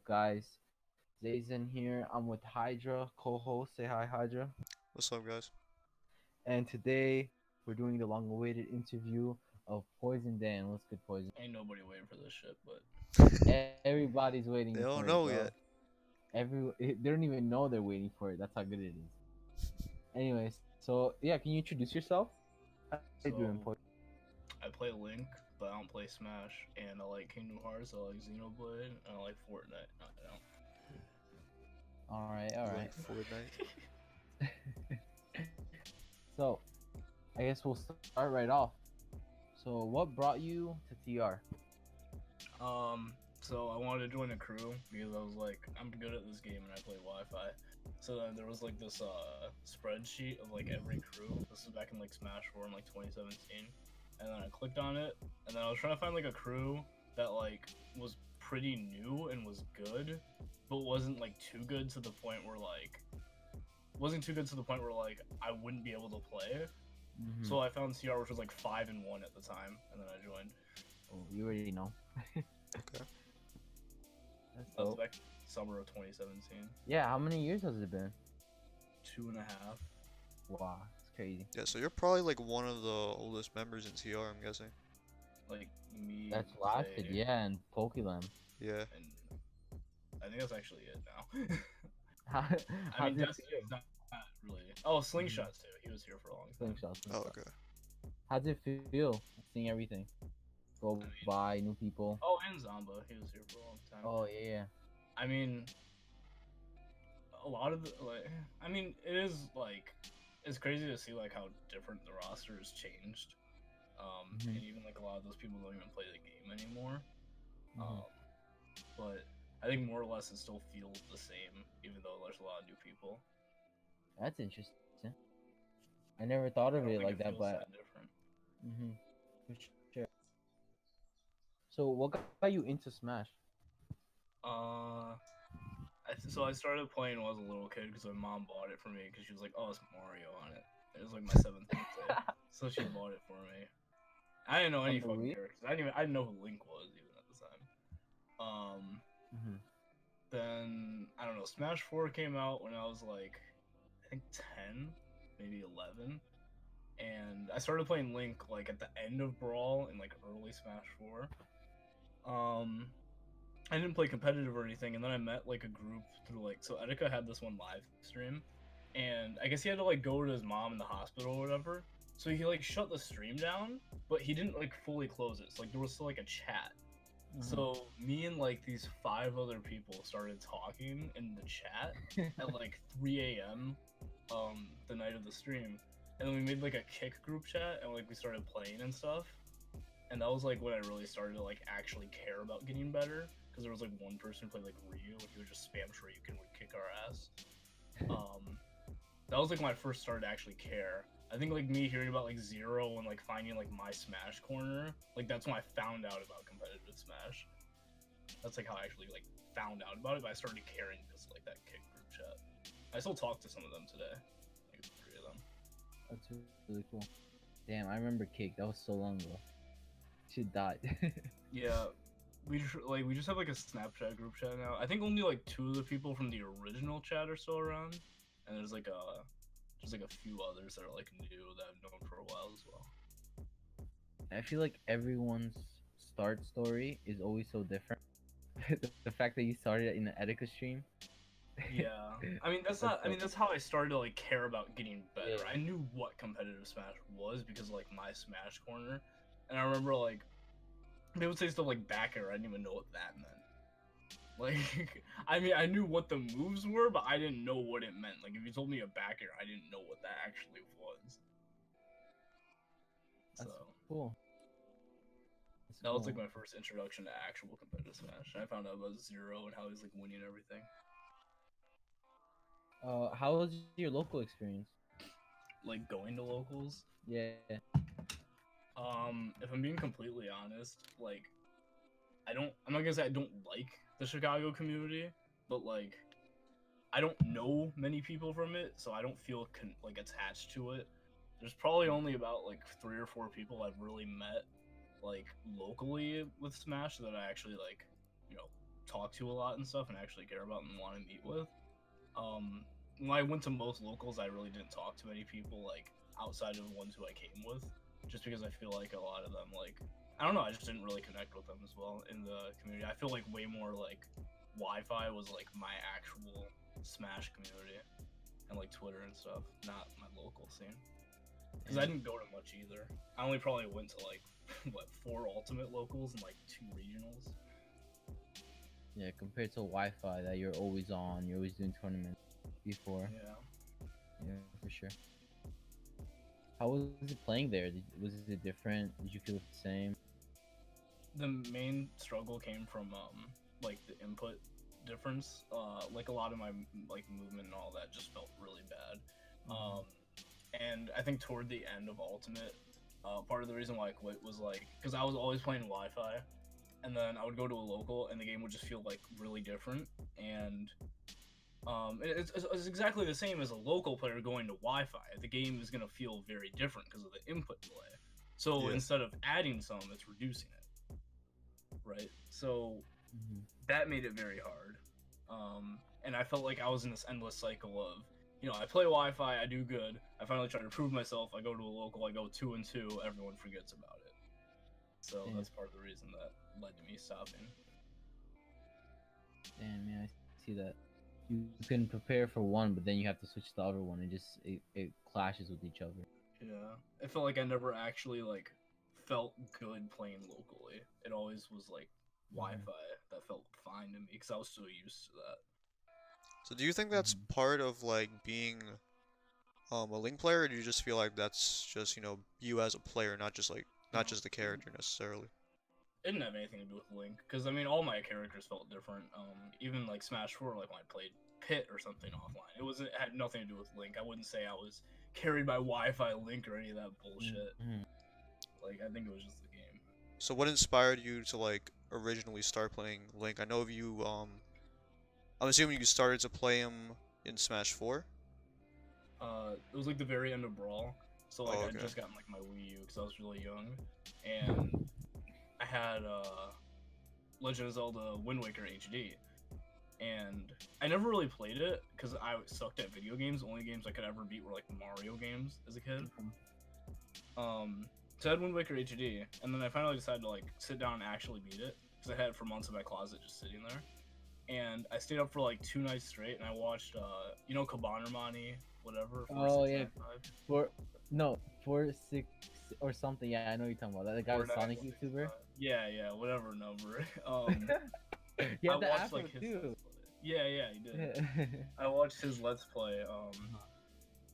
guys? ZayXen here. I'm with Hydra, co-host. Say hi, Hydra. What's up, guys? And today we're doing the long-awaited interview of Poison Dan. What's good, Poison? Ain't nobody waiting for this shit, but Everybody's waiting They don't for it, know bro. yet. They don't even know they're waiting for it. That's how good it is. Anyways, so yeah, can you introduce yourself? How you doing, so Poison? I play Link, but I don't play Smash, and I like Kingdom Hearts, I like Xenoblade, and I like Fortnite. I don't. All right, You all like right. Fortnite? So, I guess we'll start right off. So, what brought you to TR? So I wanted to join a crew because I was like, I'm good at this game and I play Wi-Fi. So then there was like this spreadsheet of like every crew. This is back in like Smash 4 in like 2017, and then I clicked on it, and then I was trying to find like a crew that like was pretty new and was good, but wasn't like too good to the point where I wouldn't be able to play. Mm-hmm. So I found CR, which was like 5-1 at the time, and then I joined. Oh, you already know. Okay. That's That was dope. back summer of 2017. Yeah, how many years has it been? 2.5. Wow, it's crazy. Yeah, so you're probably like one of the oldest members in TR, I'm guessing. Like me, That's lasted, Zay, yeah, and Pokemon. Yeah. and I think that's actually it now. How, I how's mean, it Destiny's not really. Oh, Slingshots too. He was here for a long time. feel? Oh, okay. How's it feel seeing everything go I mean, by, new people? oh, and Zamba. He was here for a long time. Oh yeah, I mean, a lot of the I mean, it is like it's crazy to see like how different the roster has changed. Mhm. And even like a lot of those people don't even play the game anymore. Mhm. But I think more or less it still feels the same, even though there's a lot of new people. That's interesting. I never thought I of don't it think like it that, feels but that different. for sure. So, what got you into Smash? So I started playing when I was a little kid because my mom bought it for me because she was like, "Oh, it's Mario on it." It was like my 7th birthday, so she bought it for me. I didn't know On any the fucking Wii? characters. I didn't know who Link was even at the time. Mhm. Then I don't know. Smash 4 came out when I was like, I think 10, maybe 11, and I started playing Link like at the end of Brawl in like early Smash 4. I didn't play competitive or anything, and then I met like a group through like so Etika had this one live stream, and I guess he had to like go to his mom in the hospital or whatever. So he like shut the stream down, but he didn't like fully close it. So like there was still like a chat. So me and like these 5 other people started talking in the chat at like 3 a.m. The night of the stream, and then we made like a kick group chat and like we started playing and stuff. And that was like when I really started to like actually care about getting better, because there was like one person who played like Ryu and he would just spam Shuriken and would kick our ass. That was like when I first started to actually care. I think like me hearing about like Zero and like finding like my Smash corner, like that's when I found out about competitive Smash. That's like how I actually like found out about it, but I started caring because of, like that kick group chat. I still talk to some of them today, like 3 of them. That's really cool. Damn, I remember Cake. That was so long ago. She died. Yeah, we just have like a Snapchat group chat now. I think only like 2 of the people from the original chat are still around, and there's like a few others that are like new that I've known for a while as well. I feel like everyone's start story is always so different. The fact that you started in the Etika stream. Yeah, I mean that's not. I mean that's how I started to like care about getting better. Yeah. I knew what competitive Smash was because of, like my Smash corner, and I remember like they would say stuff like backer. I didn't even know what that meant. Like, I mean, I knew what the moves were, but I didn't know what it meant. Like, if you told me a backer, I didn't know what that actually was. That's So cool. That's that was cool. like my first introduction to actual competitive Smash. And I found out about Zero and how he's like winning everything. How was your local experience? Like going to locals. Yeah. If I'm being completely honest, like I'm not gonna say I don't like the Chicago community, but like I don't know many people from it, so I don't feel like attached to it. There's probably only about like 3 or 4 people I've really met like locally with Smash that I actually like, you know, talk to a lot and stuff, and actually care about and want to meet with. When I went to most locals, I really didn't talk to many people like outside of the ones who I came with, just because I feel like a lot of them like I don't know, I just didn't really connect with them as well in the community. I feel like way more like Wi-Fi was like my actual Smash community and like Twitter and stuff, not my local scene. Because I didn't go to much either. I only probably went to like what 4 ultimate locals and like 2 regionals. Yeah, compared to Wi-Fi that you're always on, you're always doing tournaments before. Yeah. Yeah, for sure. How was it playing there? Was it different? Did you feel the same? The main struggle came from like the input difference. Like a lot of my like movement and all that just felt really bad. And I think toward the end of Ultimate, part of the reason why I quit was like because I was always playing Wi-Fi, and then I would go to a local and the game would just feel like really different. And it's exactly the same as a local player going to Wi-Fi. The game is gonna feel very different because of the input delay. So instead of adding some, it's reducing it. Right? So that made it very hard. And I felt like I was in this endless cycle of, you know, I play Wi-Fi, I do good, I finally try to prove myself, I go to a local, I go 2-2, everyone forgets about it. So that's part of the reason that led to me stopping. Damn, yeah, I see that. You can prepare for one, but then you have to switch to the other one, and it clashes with each other. Yeah, I felt like I never actually like felt good playing locally. It always was like Wi-Fi that felt fine to me because I was so used to that. So do you think that's part of like being a Link player, or do you just feel like that's just, you know, you as a player, not just the character necessarily? It didn't have anything to do with Link, because I mean all my characters felt different. Even like Smash 4, like when I played Pit or something offline, it had nothing to do with Link. I wouldn't say I was carried by Wi-Fi Link or any of that bullshit. Like I think it was just the game. So what inspired you to like originally start playing Link? I know of you. I'm assuming you started to play him in Smash 4. It was like the very end of Brawl, so like I just gotten like my Wii U because I was really young, and I had Legend of Zelda Wind Waker HD, and I never really played it because I sucked at video games. The only games I could ever beat were like Mario games as a kid. So I had Wind Waker HD, and then I finally decided to like sit down and actually beat it because I had it for months in my closet just sitting there. And I stayed up for like 2 nights straight, and I watched, you know, Kabanamani, whatever. 4-6 or something. Yeah, I know what you're talking about. That guy was Sonic YouTuber. Yeah, whatever number. Yeah, I the watched Afro like his too. Yeah, he did. I watched his Let's Play,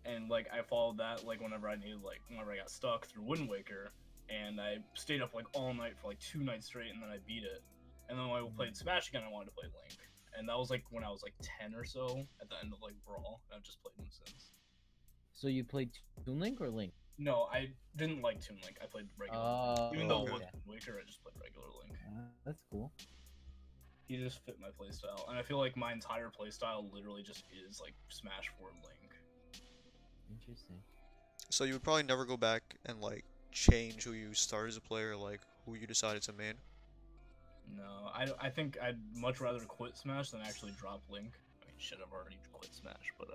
and like I followed that like whenever I got stuck through Wind Waker, and I stayed up like all night for like 2 nights straight, and then I beat it. And then when I played Smash again, I wanted to play Link. And that was like when I was like 10 or so, at the end of like Brawl. And I've just played him since. So you played Toonlink or Link? No, I didn't like Toonlink. I played regular Link. Even though it was Wind Waker, I just played regular Link. That's cool. He just fit my playstyle. And I feel like my entire playstyle literally just is like Smash 4 Link. Interesting. So you would probably never go back and like change who you start as a player, like who you decided to main? No, I think I'd much rather quit Smash than actually drop Link. I mean, shit, I've already quit Smash, but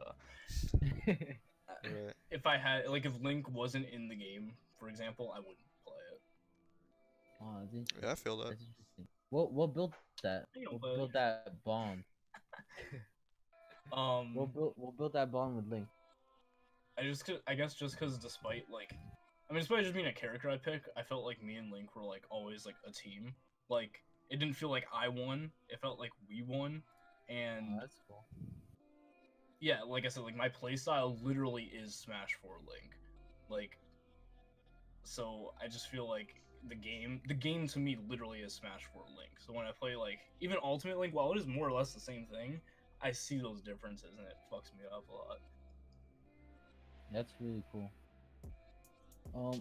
Right. if I had, like, if Link wasn't in the game, for example, I wouldn't play it. Oh, that's interesting. Yeah, I feel that. That's interesting. What built that? What built that bond? What built that bond with Link? I guess just because despite just being a character I pick, I felt like me and Link were like always like a team. Like it didn't feel like I won; it felt like we won. And that's cool. Yeah, like I said, like my playstyle literally is Smash 4 Link. Like, so I just feel like the game to me literally is Smash 4 Link. So when I play like even Ultimate Link, while it is more or less the same thing, I see those differences and it fucks me up a lot. That's really cool.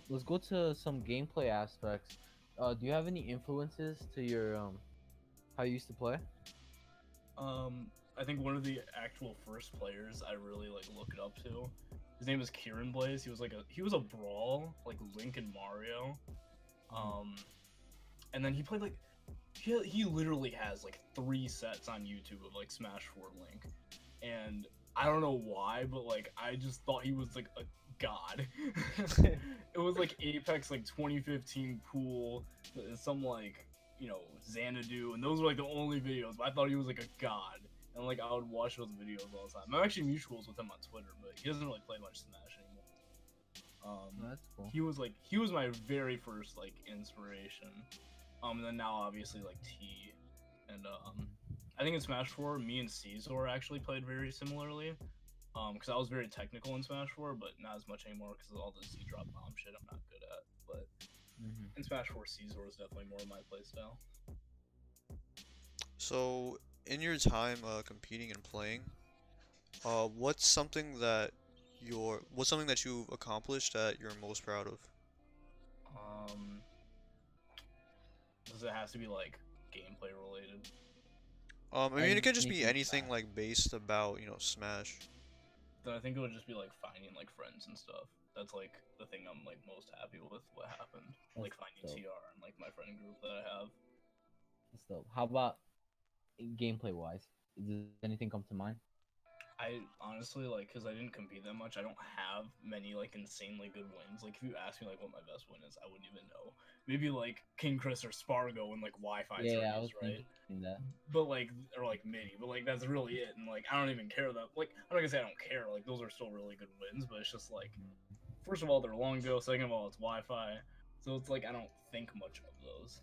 Let's go to some gameplay aspects. Do you have any influences to your how you used to play? I think one of the actual first players I really like looked up to, his name is Kieran Blaze. He was a Brawl like Link and Mario, and then he played like he literally has like 3 sets on YouTube of like Smash 4 Link, and I don't know why, but like I just thought he was like a god. It was like Apex like 2015 pool, some like Xanadu, and those were like the only videos. But I thought he was like a god, and like I would watch those videos all the time. I'm actually mutuals with him on Twitter, but he doesn't really play much Smash anymore. That's cool. He was my very first like inspiration. And then now obviously like T, and I think in Smash 4, me and Caesar actually played very similarly. Because I was very technical in Smash 4, but not as much anymore because of all the Z drop bomb shit I'm not good at. But in Smash 4, Caesar is definitely more of my playstyle. So, in your time competing and playing, what's something that you've accomplished that you're most proud of? Does it have to be like gameplay related? I mean, it could just be Anything anything Smash. like based about, Smash. Then I think it would just be like finding like friends and stuff. That's like the thing I'm like most happy with what happened. Like finding dope. TR and like my friend group that I have. That's dope. How about gameplay wise? Does anything come to mind? I honestly like because I didn't compete that much. I don't have many like insanely good wins. Like if you ask me like what my best win is, I wouldn't even know. Maybe like King Chris or Spargo and like Wi-Fi Yeah, I was tourneys, right? thinking that. But like or like Mini, but like that's really it. And like I don't even care that. Like I'm not gonna say I don't care. Like those are still really good wins, but it's just like first of all they're long ago. Second of all it's Wi-Fi, so it's like I don't think much of those.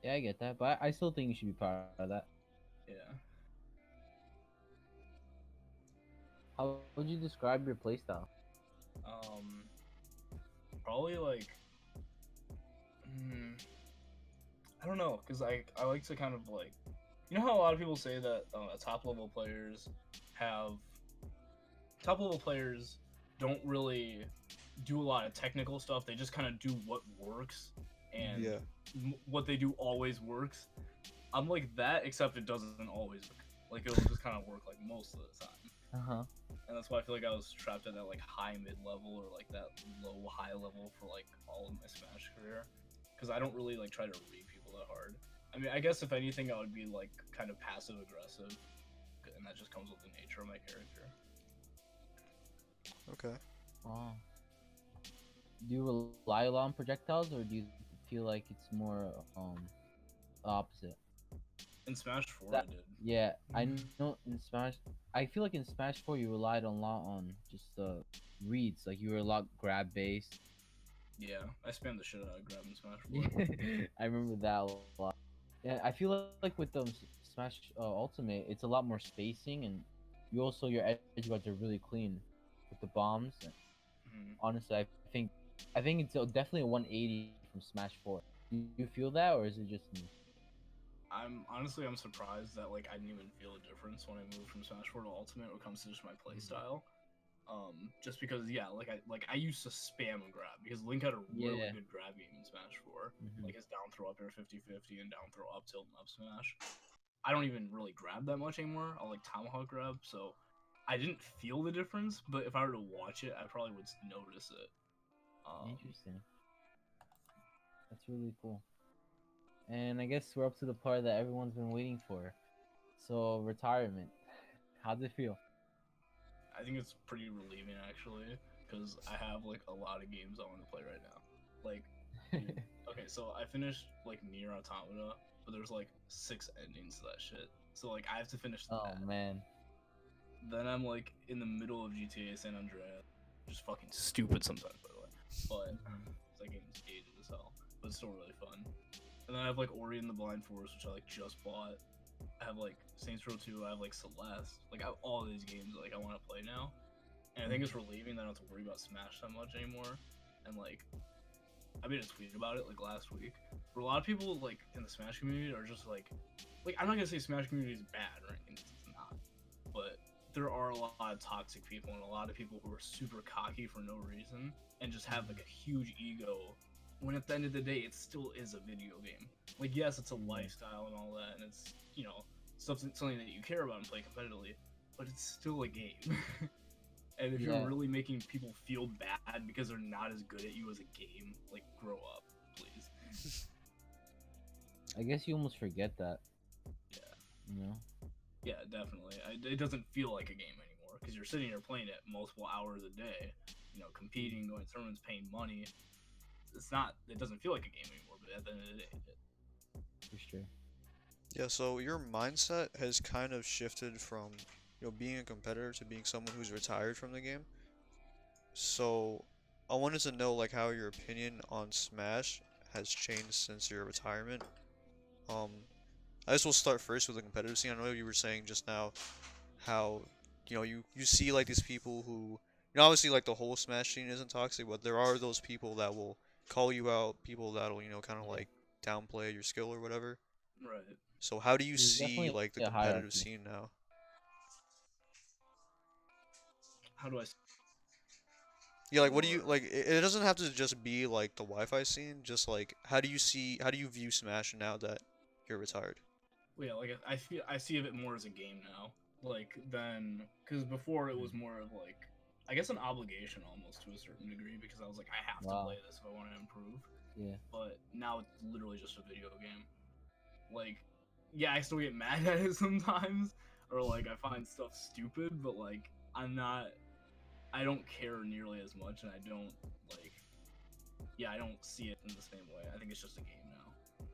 Yeah, I get that, but I still think you should be proud of that. Yeah. How would you describe your playstyle? Probably like, I don't know, cause I like to kind of like, how a lot of people say that top level players don't really do a lot of technical stuff. They just kind of do what works, and Yeah. what they do always works. I'm like that, except it doesn't always work. Like it'll just kind of work like most of the time. And that's why I feel like I was trapped at that like high mid level or like that low high level for like all of my Smash career, because I don't really like try to read people that hard. I mean, I guess if anything, I would be like kind of passive aggressive, and that just comes with the nature of my character. Okay. Wow. Do you rely a lot on projectiles, or do you feel like it's more opposite? In Smash 4, That- I did. Yeah, I know in Smash. I feel like in Smash 4 you relied a lot on just reads. Like you were a lot grab based. Yeah, I spammed the shit out of grab in Smash 4. I remember that a lot. Yeah, I feel like with Smash Ultimate, it's a lot more spacing, and your edge guards are really clean with the bombs. Honestly, I think it's definitely a 180 from Smash 4. Do you feel that, or is it just me? I'm surprised that like I didn't even feel a difference when I moved from Smash 4 to Ultimate when it comes to just my playstyle. Just because I used to spam and grab because Link had a really good grab game in Smash 4. Like his down throw up air 50-50 and down throw up tilt and up smash. I don't even really grab that much anymore. I'll like tomahawk grab, so I didn't feel the difference, but if I were to watch it, I probably would notice it. Interesting. That's really cool. And I guess we're up to the part that everyone's been waiting for. So, retirement. How's it feel? I think it's pretty relieving actually, because I have like a lot of games I want to play right now. Like, okay, so I finished like Nier Automata, but there's like 6 endings to that shit. So like I have to finish that. Oh man. Then I'm like in the middle of GTA San Andreas, which is fucking stupid sometimes by the way, but that game's dated as hell, but it's still really fun. And then I have like Ori and the Blind Forest, which I like just bought. I have like Saints Row 2. I have like Celeste. Like I have all these games that, like I want to play now, and I think it's relieving that I don't have to worry about Smash that much anymore. And like I made a tweet about it like last week, where a lot of people like in the Smash community are just like I'm not gonna say Smash community is bad or anything. It's not, but there are a lot of toxic people and a lot of people who are super cocky for no reason and just have like a huge ego, when at the end of the day it still is a video game. Like yes, it's a lifestyle and all that, and it's something that you care about and play competitively, but it's still a game. And if you're really making people feel bad because they're not as good at you as a game, like grow up, please. I guess you almost forget that. Yeah. You know. Yeah, definitely. It doesn't feel like a game anymore because you're sitting here playing it multiple hours a day. You know, competing, going to tournaments, paying money. It's not. It doesn't feel like a game anymore. But at the end of the day, For sure. Yeah, so your mindset has kind of shifted from, being a competitor to being someone who's retired from the game. So I wanted to know like how your opinion on Smash has changed since your retirement. Um, I guess we'll start first with the competitive scene. I know you were saying just now how, you see like these people who, obviously like the whole Smash scene isn't toxic, but there are those people that will call you out, people that'll, kind of Yeah. like downplay your skill or whatever. right. So how do you There's see definitely like the a competitive hierarchy. scene now? How do I? Yeah, like what do you Or like it doesn't have to just be like the Wi-Fi scene, just like how do you view Smash now that you're retired? yeah, like I see it more as a game now, like than because before it was more of like I guess an obligation almost to a certain degree because I was like I have to Wow. play this if I want to improve. Yeah. But now it's literally just a video game. Like, yeah, I still get mad at it sometimes, or like I find stuff stupid, but like I don't care nearly as much, and I don't like, yeah, I don't see it in the same way. I think it's just a game now.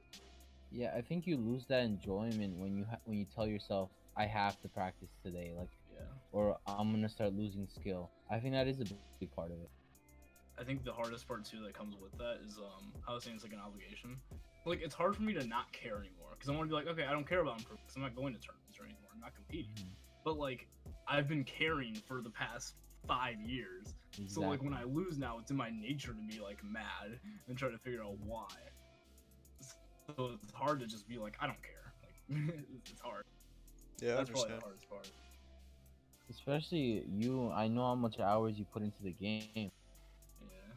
Yeah, I think you lose that enjoyment when when you tell yourself, "I have to practice today," like, Yeah, or I'm gonna start losing skill. I think that is a big part of it. I think the hardest part too that comes with that is I was saying it's like an obligation. Like it's hard for me to not care anymore because I want to be like, okay, I don't care about improvement because I'm not going to tournaments or anymore. I'm not competing. Mhm. But like I've been caring for the past 5 years. So like when I lose now, it's in my nature to be like mad and try to figure out why. So it's hard to just be like, I don't care. Like it's hard. Yeah, I That's probably understand. the hardest part. Especially you, I know how much hours you put into the game. Yeah.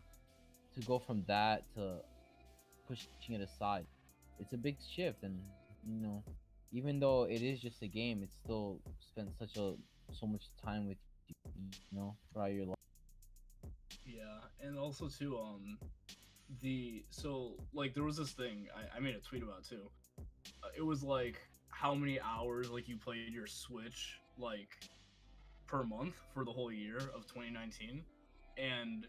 To go from that to pushing it aside, it's a big shift, and you know, even though it is just a game, it's still spent so much time with you, throughout your life. Yeah, and also too, so like there was this thing I made a tweet about too. It was like how many hours like you played your Switch like per month for the whole year of 2019, and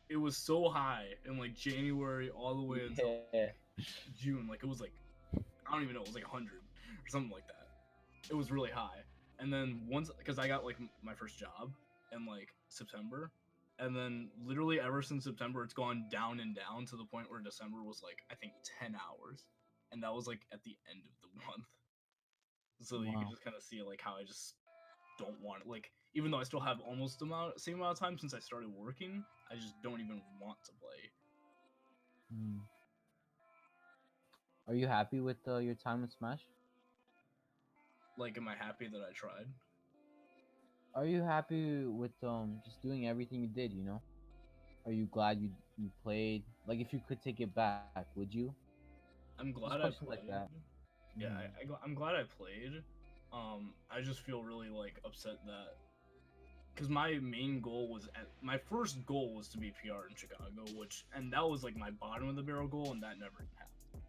it was so high in like January all the way until Yeah. June. Like it was like I don't even know, it was like 100 or something like that. It was really high, and then once because I got like my first job in like September, and then literally ever since September it's gone down and down to the point where December was like I think 10 hours, and that was like at the end of the month. So you could Wow. just kind of see like how I just don't want it. Like even though I still have almost the same amount of time since I started working, I just don't even want to play. Hmm. Are you happy with your time with Smash? Like, am I happy that I tried? Are you happy with just doing everything you did? Are you glad you played? Like, if you could take it back, would you? I'm Just glad I questions like played. that. Yeah, Mhm. I'm glad I played. I just feel really like upset that because my main goal was my first goal was to be PR in Chicago, and that was like my bottom of the barrel goal, and that never happened.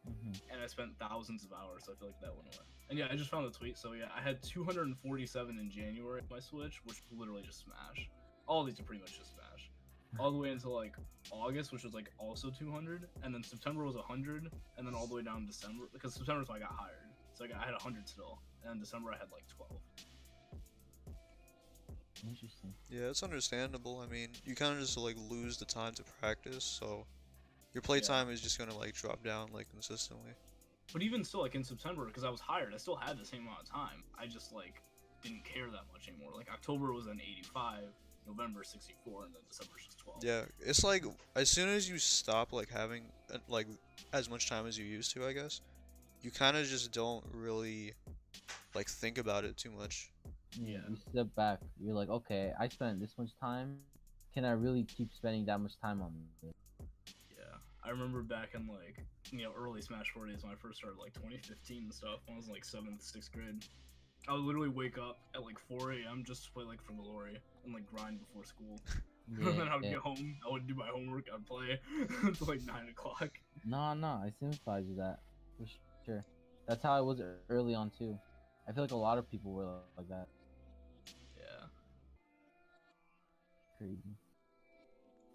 Mhm. And I spent thousands of hours, so I feel like that went away. And yeah, I just found the tweet. So yeah, I had 247 in January on my Switch, which was literally just Smash. All these are pretty much just Smash. All the way until like August, which was like also 200, and then September was 100, and then all the way down to December because September is when I got hired. So I had 100 still, and in December I had like 12. Interesting. Yeah, it's understandable. I mean, you kind of just like lose the time to practice, so your play Yeah. time is just gonna like drop down like consistently. But even still, like in September, because I was hired, I still had the same amount of time. I just like didn't care that much anymore. Like October was an 85, November 64, and then December's just 12. Yeah, it's like as soon as you stop like having like as much time as you used to, I guess, you kind of just don't really like think about it too much. Yeah. Yeah. You step back. You're like, okay, I spent this much time. Can I really keep spending that much time on it? Yeah, I remember back in like early Smash 4 days when I first started, like 2015 and stuff. When I was in like 7th, 6th grade, I would literally wake up at like 4 a.m. just to play like for glory and like grind before school. Yeah. And then I would Yeah. get home, I would do my homework, I'd play until like 9 o'clock. No, I sympathize with that for sure. That's how I was early on too. I feel like a lot of people were like that. Yeah. Crazy.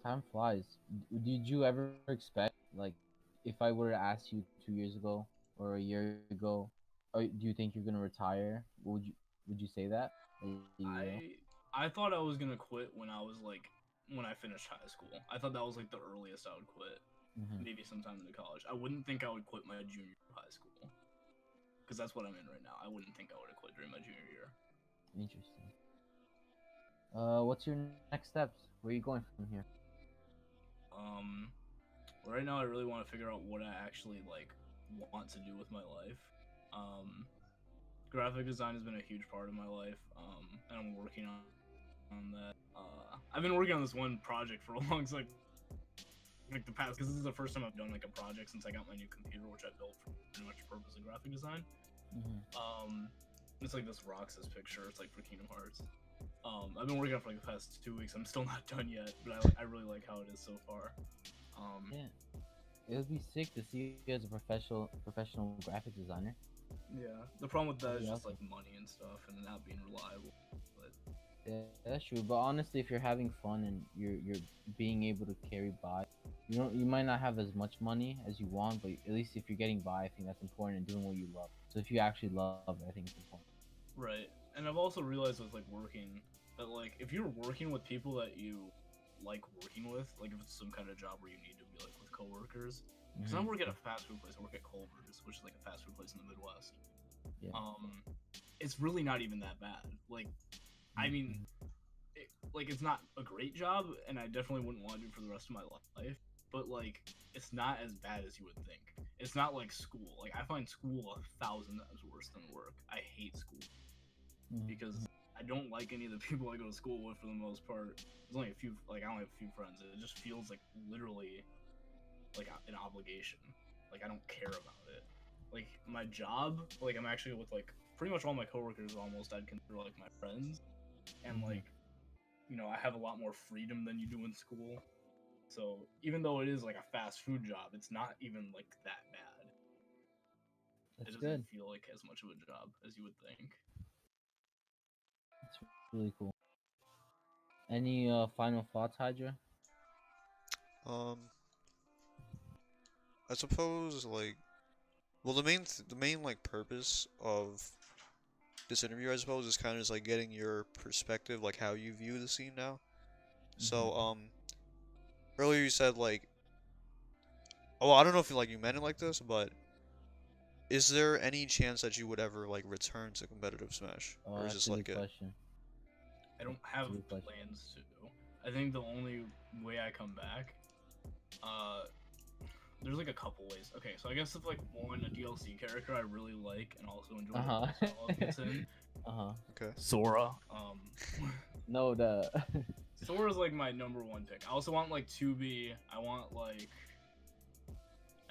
Time flies. Did you ever expect, like, if I were to ask you 2 years ago or a year ago, or do you think you're gonna retire? Would you say that? You will? I thought I was gonna quit when I was like when I finished high school. I thought that was like the earliest I would quit. Mm-hmm. Maybe sometime into college. I wouldn't think I would quit my junior year of high school because that's what I'm in right now. I wouldn't think I would have quit during my junior year. Interesting. What's your next steps? Where are you going from here? Um, right now I really want to figure out what I actually like want to do with my life. Graphic design has been a huge part of my life. And I'm working on that. I've been working on this one project for a long time, like the past, because this is the first time I've done like a project since I got my new computer, which I built for pretty much the purpose of graphic design. Mm-hmm. It's like this Roxas picture. It's like for Kingdom Hearts. I've been working on it for like the past 2 weeks. I'm still not done yet, but I really like how it is so far. Yeah, it would be sick to see you as a professional graphic designer. Yeah. The problem with that is Yeah. just like money and stuff, and not being reliable. But Yeah, that's true. But honestly, if you're having fun and you're being able to carry by, you might not have as much money as you want, but at least if you're getting by, I think that's important and doing what you love. So if you actually love it, I think it's important. right. And I've also realized with like working that like if you're working with people that you like working with, like if it's some kind of job where you need to be like with coworkers. Because I Mhm. work at a fast food place. I work at Culver's, which is like a fast food place in the Midwest. Yeah. It's really not even that bad. Like, I mean, like it's not a great job, and I definitely wouldn't want to do it for the rest of my life. But like, it's not as bad as you would think. It's not like school. Like I find school 1,000 times worse than work. I hate school Mhm. because I don't like any of the people I go to school with for the most part. There's only a few. Like I only have a few friends. It just feels like literally like an obligation. Like I don't care about it. Like my job, like I'm actually with like pretty much all my coworkers almost I'd consider like my friends, and Mhm. like I have a lot more freedom than you do in school. So even though it is like a fast food job, it's not even like that bad. It That's doesn't good. feel like as much of a job as you would think. That's really cool. Any final thoughts, Hydra? Um, I suppose like, well, the main like purpose of this interview, I suppose, is kind of just like getting your perspective, like how you view the scene now. So, earlier you said like, oh, I don't know if like you meant it like this, but is there any chance that you would ever like return to competitive Smash, Oh, or is that's this a like good it? question. I don't That's have a good question. plans to. I think the only way I come back, uh, there's like a couple ways. Okay, so I guess if like one a DLC character I really like and also enjoy Uh huh. the playstyle gets in, Okay. Sora. No, the. Sora's like my #1 pick. I also want like 2B. I want like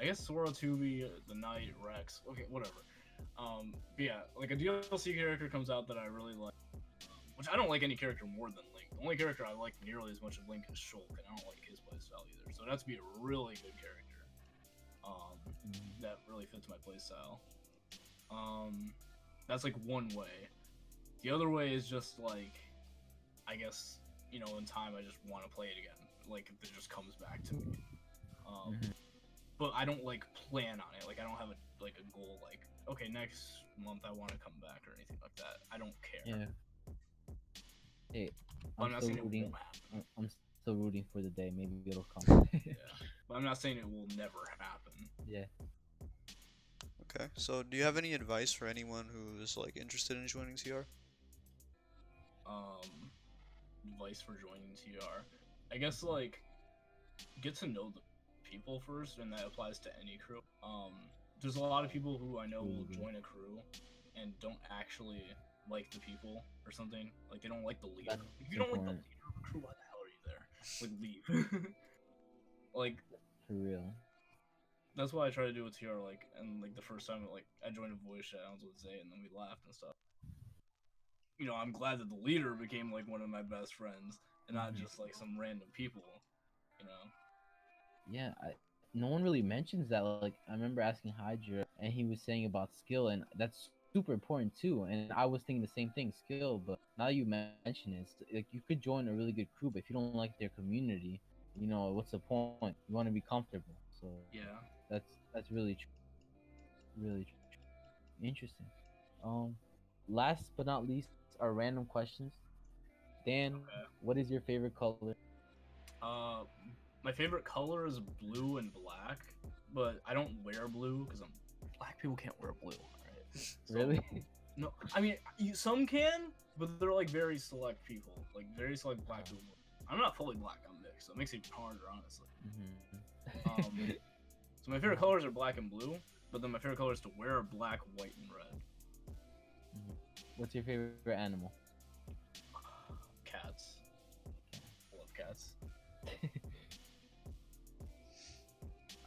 I guess Sora, 2B, the Knight, Rex. Okay, whatever. But yeah, like a DLC character comes out that I really like, which I don't like any character more than Link. The only character I like nearly as much as Link is Shulk, and I don't like his playstyle either. So it has to be a really good character. That really fits my playstyle. That's like one way. The other way is just like, I guess in time I just want to play it again. Like it just comes back to me. But I don't like plan on it. Like I don't have a goal. Like okay, next month I want to come back or anything like that. I don't care. Yeah. Hey, But I'm not still saying it rooting. won't happen. I'm still rooting for the day. Maybe it'll come. Yeah, but I'm not saying it will never happen. Yeah. Okay. So, do you have any advice for anyone who is like interested in joining TR? Advice for joining TR. I guess like get to know the people first, and that applies to any crew. There's a lot of people who I know will join a crew and don't actually like the people or something. Like they don't like the leader. If you don't like the leader of a crew, why the hell are you there? Like leave. Like For real. that's what I try to do with TR. Like and like the first time like I joined a voice chat, I was with Zay, and then we laughed and stuff. I'm glad that the leader became like one of my best friends and not just like some random people. Yeah, no one really mentions that. Like I remember asking Hydra, and he was saying about skill, and that's super important too. And I was thinking the same thing, skill. But now you mention it, it's like you could join a really good crew, but if you don't like their community, what's the point? You want to be comfortable. So Yeah. that's really true. Really true. Interesting. Um, last but not least, our random questions. Dan, Okay. what is your favorite color? My favorite color is blue and black, but I don't wear blue because black people can't wear blue. Right? So, Really? No, I mean some can, but they're like very select people, like very select black people. I'm not fully black. I'm mixed, so it makes it even harder, honestly. Mm-hmm. So my favorite colors are black and blue, but then my favorite colors to wear are black, white, and red. What's your favorite animal? Cats. I love cats.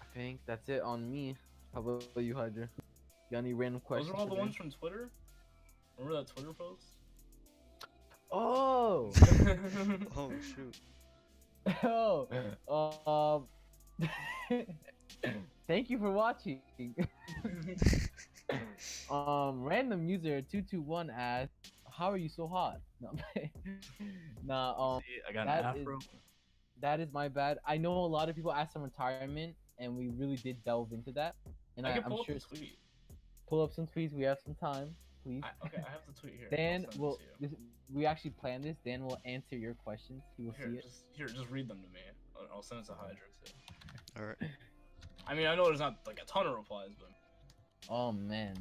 I think that's it on me. How about you, Hydra? Got any random questions? Those are all the for ones Dan? from Twitter. Remember that Twitter post? Oh. Oh shoot. Oh. Thank you for watching. Random user 221 asked, "How are you so hot?" No, nah. I got that an afro. That is my bad. I know a lot of people asked some retirement, and we really did delve into that. And I can I'm pull up sure the tweet. pull up some tweets. We have some time, please. Okay, I have the tweet here. Dan I'll send it will. to you. We actually planned this. Dan will answer your questions. He will see it. Just read them to me. I'll send it to Hydra too. All right. I mean, I know there's not like a ton of replies, but Oh man,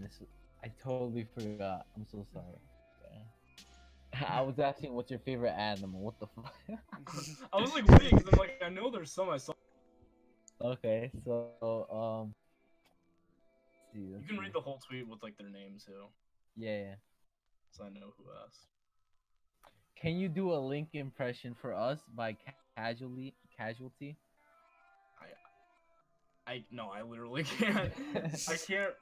I totally forgot. I'm so sorry. I was asking what's your favorite animal. What the fuck? I was like waiting because I'm like I know there's some I saw. Okay, so let's see. You can read the whole tweet with like their name too, Yeah. so I know who asked. Can you do a Link impression for us by casualty? No, I literally can't. I can't.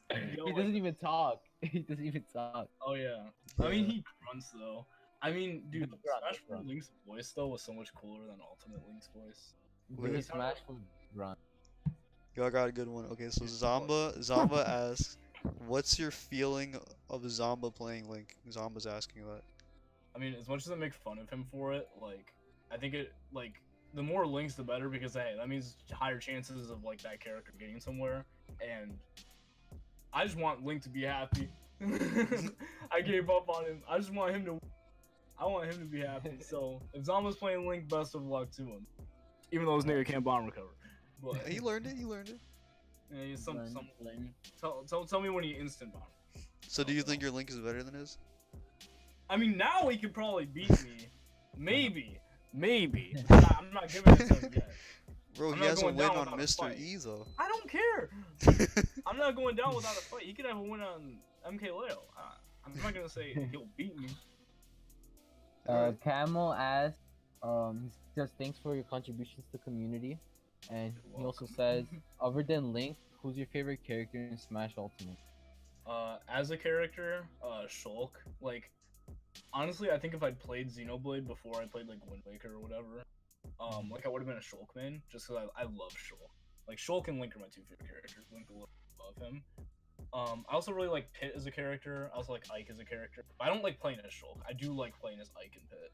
He doesn't even talk. He doesn't even talk. Oh yeah. I mean he grunts though. I mean, dude, That's right, Smash that's for right. Link's voice though was so much cooler than Ultimate Link's voice. Do a Wait. smash for run. Yo, I got a good one. Okay, so Zamba asks, "What's your feeling of Zamba playing Link?" Zamba's asking that. I mean, as much as I make fun of him for it, like I think it like the more links the better because hey, that means higher chances of like that character getting somewhere, and I just want Link to be happy. I gave up on him. I just want him to. I want him to be happy. So if Zamba's playing Link, best of luck to him. Even though this nigga can't bomb recover, but He learned it. He learned it. yeah, he's some. Learn. Tell me when he instant bomb. So, do you think your Link is better than his? I mean, now he could probably beat me. Maybe. I'm not giving it to him yet. Bro, I'm he not has a going win down on without a Mr. fight. E though. I don't care. I'm not going down without a fight. He could have a win on MK Leo. I'm not gonna say he'll beat me. Camel asked, he says thanks for your contributions to the community, and You're he also welcome. says, other than Link, who's your favorite character in Smash Ultimate? As a character, Shulk. Like, honestly, I think if I'd played Xenoblade before I played like Wind Waker or whatever, like I would have been a Shulk main, just because I love Shulk. Like Shulk and Link are my two favorite characters. Link a little above him. I also really like Pit as a character. I also like Ike as a character. But I don't like playing as Shulk. I do like playing as Ike and Pit.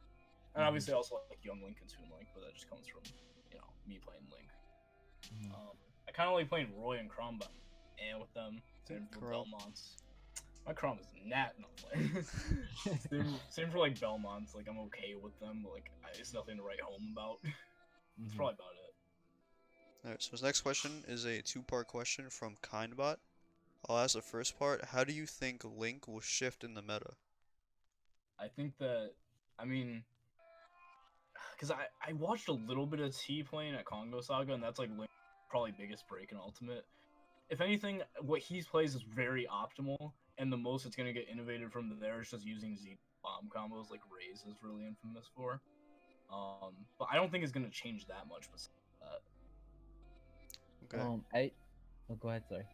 And obviously I also like Young Link and Toonlink, but that just comes from, me playing Link. I kind of like playing Roy and Chrom, but with them. Same for Chrom. Belmonts. My Chrom is not playing. same for like Belmonts. Like I'm okay with them, but like it's nothing to write home about. That's probably about it. Alright, so his next question is a two-part question from Kindbot. I'll ask the first part. How do you think Link will shift in the meta? I think that, I mean, because I watched a little bit of T playing at Congo Saga, and that's like Link's probably biggest break in Ultimate. If anything, what he plays is very optimal, and the most it's going to get innovated from there is just using Z bomb combos like Raze is really infamous for. But I don't think it's going to change that much besides that. Okay. Go ahead, sorry.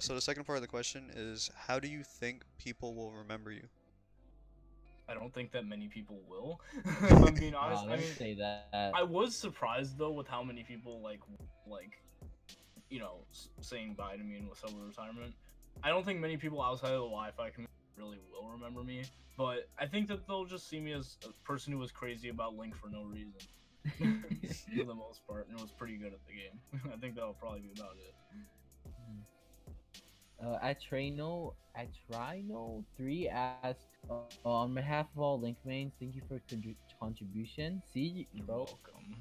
So the second part of the question is, how do you think people will remember you? I don't think that many people will. If I'm being honest, I Don't mean, say that. I was surprised though with how many people like you know, saying bye to me in summer retirement. I don't think many people outside of the Wi-Fi community really will remember me, but I think that they'll just see me as a person who was crazy about Link for no reason. For the most part, and was pretty good at the game. I think that'll probably be about it. At Trino3 asked, on behalf of all Link mains, thank you for your contribution. See, You're bro. welcome.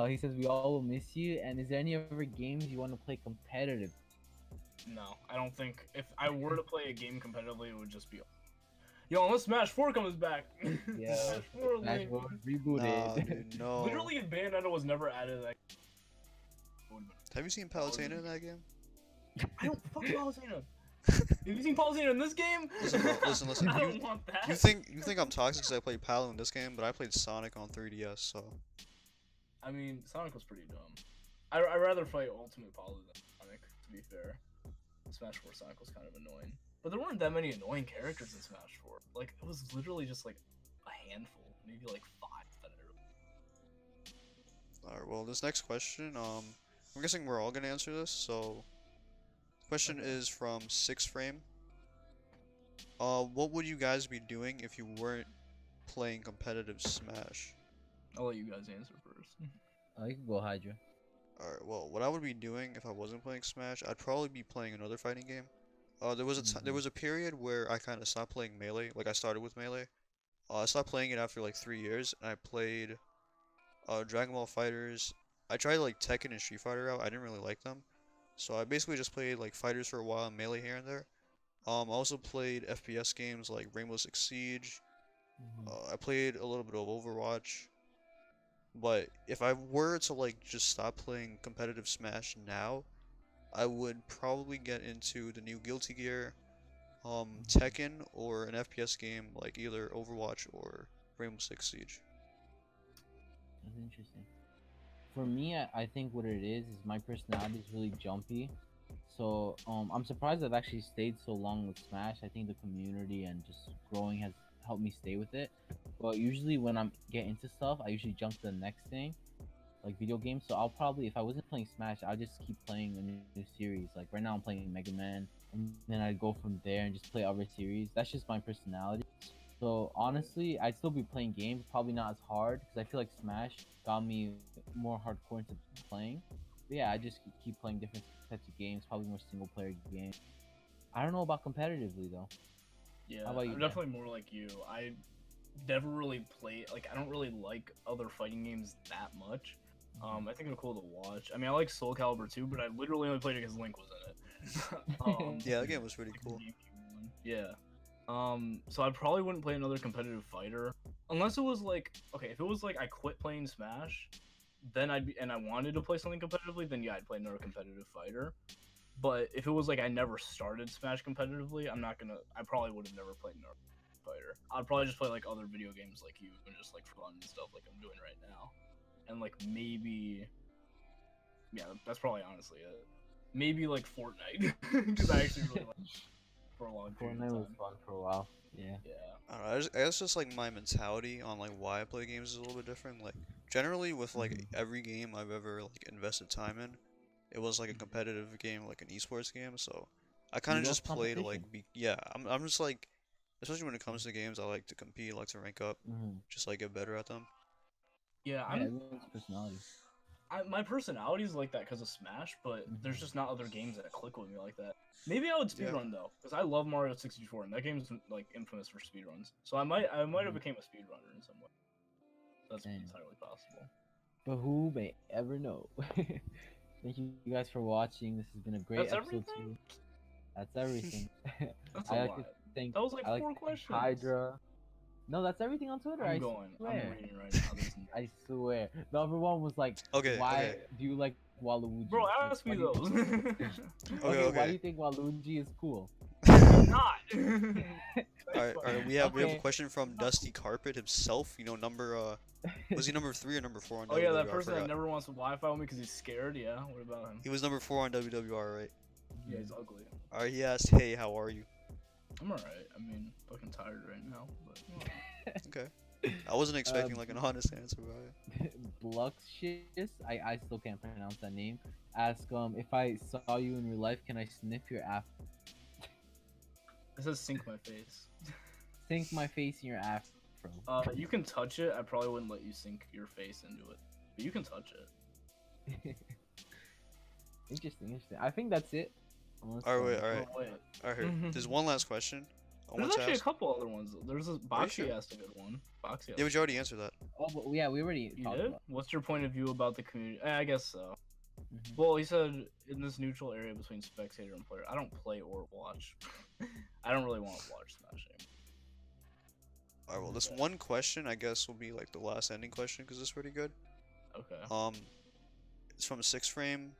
He says we all will miss you. And is there any other games you want to play competitive? No, I don't think if I were to play a game competitively, it would just be. Yo, unless Smash 4 comes back. Yeah, Smash 4 rebooted. Nah, dude, no. Literally, if Bayonetta was never added, like. Have you seen Palutena in that game? I don't fuck Palutena. Have you seen Palutena in this game? Listen. I don't want that. You think I'm toxic because I played Palu in this game, but I played Sonic on 3DS, so. I mean, Sonic was pretty dumb. I'd rather fight Ultimate Palu than Sonic, to be fair. Smash 4 Sonic was kind of annoying. But there weren't that many annoying characters in Smash 4. Like, it was literally just like a handful, maybe like 5 that I Alright, well, this next question, I'm guessing we're all gonna answer this, so. Question is from 6Frame. What would you guys be doing if you weren't playing competitive Smash? I'll let you guys answer first. You can go Hydra. Alright, well, what I would be doing if I wasn't playing Smash, I'd probably be playing another fighting game. There was a period where I kind of stopped playing Melee. Like I started with Melee. I stopped playing it after like 3 years, and I played Dragon Ball Fighters. I tried like Tekken and Street Fighter out. I didn't really like them, so I basically just played like Fighters for a while and Melee here and there. I also played FPS games like Rainbow Six Siege. I played a little bit of Overwatch. But if I were to like just stop playing competitive Smash now, I would probably get into the new Guilty Gear, Tekken, or an FPS game like either Overwatch or Rainbow Six Siege. That's interesting. For me, I think what it is my personality is really jumpy. So I'm surprised I've actually stayed so long with Smash. I think the community and just growing has helped me stay with it. But usually when I'm get into stuff, I usually jump to the next thing, like video games. So I'll probably, if I wasn't playing Smash, I'll just keep playing a new series. Like right now I'm playing Mega Man, and then I go from there and just play other series. That's just my personality. So honestly, I'd still be playing games, probably not as hard, because I feel like Smash got me more hardcore into playing. But yeah, I just keep playing different types of games, probably more single player games. I don't know about competitively though. Yeah, How about you, I'm Dan? definitely more like you. I never really play, like, I don't really like other fighting games that much. I think they're cool to watch. I mean, I like Soul Calibur too, but I literally only played it because Link was in it. Yeah, that game was pretty cool. Yeah. So I probably wouldn't play another competitive fighter unless it was like, okay, if it was like I quit playing Smash, then I'd be, and I wanted to play something competitively, then yeah, I'd play another competitive fighter. But if it was like I never started Smash competitively, I probably would have never played another fighter. I'd probably just play like other video games like you, and just like for fun and stuff like I'm doing right now. And like maybe, yeah, that's probably honestly it. Maybe like Fortnite, because I actually really like it for a long period Fortnite of was time. fun for a while. Yeah. Yeah. I don't know, I guess just like my mentality on like why I play games is a little bit different. Like generally with like every game I've ever like invested time in, it was like a competitive game, like an esports game. So I kind of You love just play to like competition. yeah. I'm just like, especially when it comes to games, I like to compete, I like to rank up, just like get better at them. Yeah, Yeah, everyone's personality. my personality is like that because of Smash, but there's just not other games that click with me like that. Maybe I would Yeah. speedrun though, because I love Mario 64, and that game's like infamous for speedruns. So I might have became a speedrunner in some way. That's Damn. entirely possible. But who may ever know? Thank you guys for watching. This has been a great That's episode everything? 2. That's everything. That's I a like lot. to thank That was like I like 4 to thank questions. Hydra. No, that's everything on Twitter. I'm I going. swear. I'm reading right now. This is- I swear. The other one was like, Okay, why okay. do you like Waluigi? Bro, Like, ask me why do those. you- Okay, Why do okay. you think Waluigi is cool? Not. Alright, we have a Okay. question from Dusty Carpet himself. You know, was he number 3 or number 4 on Oh yeah, WWR? that I person that forgot. never wants to Wi-Fi with me because he's scared. Yeah, what about him? He was number 4 on WWR, right? Yeah, he's ugly. Alright, he asked, "Hey, how are you?" I'm alright. I mean, fucking tired right now, but Okay. I wasn't expecting like an honest answer, bro. Bluxious, I still can't pronounce that name. Ask if I saw you in real life, can I sniff your afro? It says sink my face. Sink my face in your afro. You can touch it. I probably wouldn't let you sink your face into it, but you can touch it. Interesting. I think that's it. Unless, Alright, Oh, alright. wait. Alright, there's one last question. I There's want to actually ask. a couple other ones. There's a Are you Boxy sure? asked a good one. Boxy. Yeah, but you already answered that. Oh, but yeah, we already You talked did? about. What's your point of view about the community? I guess so. Mhm. Well, he said in this neutral area between spectator and player. I don't play or watch. I don't really want to watch Smash anymore. Alright, well, this one question I guess will be like the last ending question because it's pretty good. Okay. It's from 6Frame.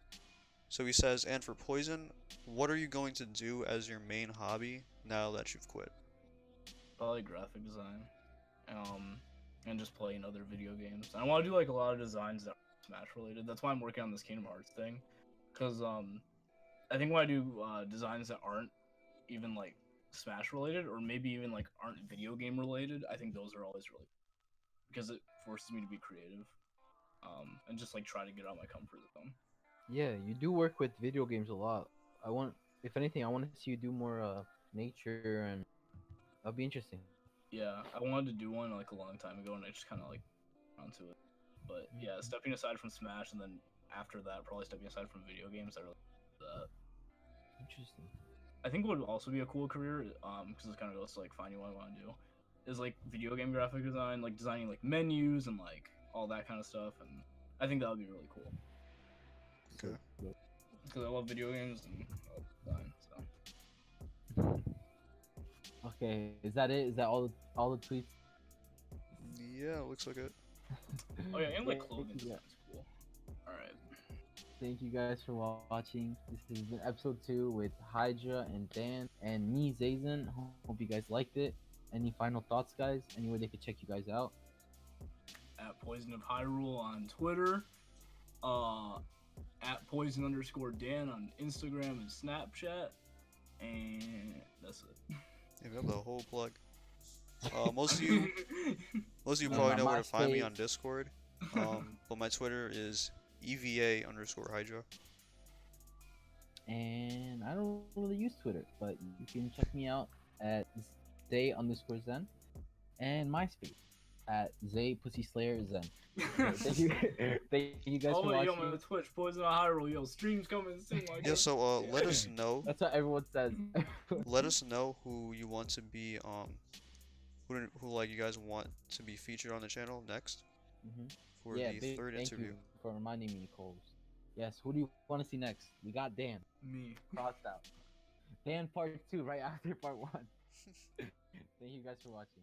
So he says, and for Poison, what are you going to do as your main hobby now that you've quit? Probably graphic design. And just playing other video games. I want to do like a lot of designs that are Smash related. That's why I'm working on this Kingdom Hearts thing. Cause I think when I do designs that aren't even like Smash related, or maybe even like aren't video game related, I think those are always really, because it forces me to be creative. And just like try to get out of my comfort zone. Yeah, you do work with video games a lot. If anything, I want to see you do more nature, and that'll be interesting. Yeah, I wanted to do one like a long time ago, and I just kind of like onto it. But yeah, stepping aside from Smash, and then after that, probably stepping aside from video games. I really that. Interesting. I think what would also be a cool career, because it kind of goes to like finding what I want to do, is like video game graphic design, like designing like menus and like all that kind of stuff, and I think that would be really cool. Okay. Because I love video games and I love design. So Okay, is that it? Is that all the tweets? Yeah, looks like it. oh yeah, and like Thank clothing you, design is cool. All right. Thank you guys for watching. This has been episode 2 with Hydra and Dan and me, ZayXen. Hope you guys liked it. Any final thoughts, guys? Anywhere they could check you guys out? At Poison of Hyrule on Twitter. At Poison_Dan on Instagram and Snapchat. And that's it. Yeah, we have the whole plug. Most of you Yeah, probably know my where to find me MySpace. on Discord. But my Twitter is EVA_Hydra. And I don't really use Twitter, but you can check me out at Zay_Zen and MySpace at ZayPussySlayerZen. Thank you guys Oh for wait, yo, watching. my Twitch, Poison of Hyrule, yo, streams coming soon. Like Yeah, so let us know. That's what everyone says. Let us know who you want to be who like you guys want to be featured on the channel next for Yeah, the big third thank interview. you for reminding me, Coles. Yes, who do you want to see next? We got Dan. Me. Crossed out. Dan part 2 right after part 1. Thank you guys for watching.